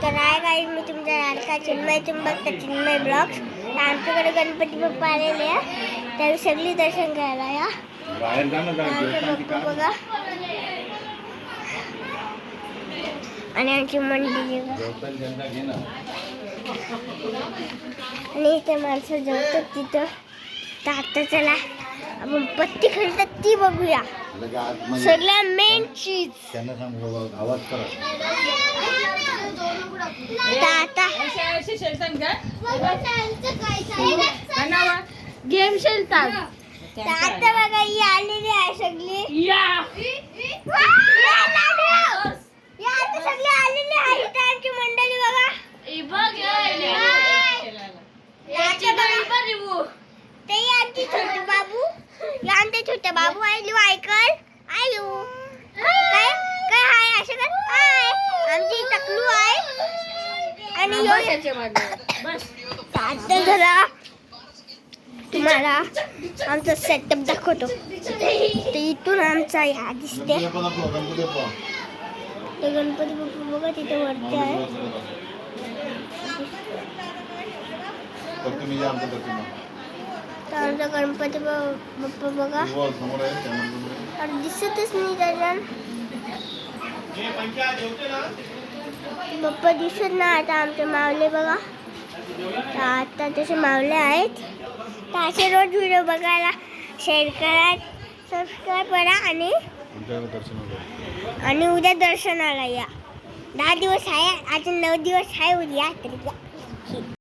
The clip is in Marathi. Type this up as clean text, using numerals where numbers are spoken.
तर आहे काही मी तुमच्या लाडका चिन्मय, तुम्ही बघता चिन्मय ब्लॉग्स. तर आमच्याकडे गणपती बाप्पा आलेले आहे, त्यावेळी सगळी दर्शन घ्यायला या. आमचे बाप्पा बघा आणि आमची मंडळी आणि इथे माणसं जेवतात तिथं. तर आता चला आपण पत्ती खेळतात ती बघूया. सगळ्या मेन चीज गेम खेळतात. आता बघा ही आलेली आहे सगळी. आता सगळी आलेली आहे इथे आमची मंडळी बघा. ते आमचे छोटे बाबू, आमचे छोटे बाबू आयलू ऐकल आयलू काय काय हाय असं कर हाय. आमची टकलू आहे आणि आता जरा तुम्हाला आमचा सेटअप दाखवतो. तर इथून आमचा ह्या दिसते. तर गणपती बाप्पा बघा तिथे वरती आहे. तर आमचा गणपती बाप्पा बघा तर दिसतच नाही त्याच्या बाप्पा दिसत नाही. आता आमचे मावले बघा. तर आता तसे मावले आहेत. तर असे रोज व्हिडिओ बघायला शेअर करा, सबस्क्राईब करा आणि उद्या दर्शनाला या. 10 दिवस आहे, अजून 9 दिवस आहे उद्या तरी या.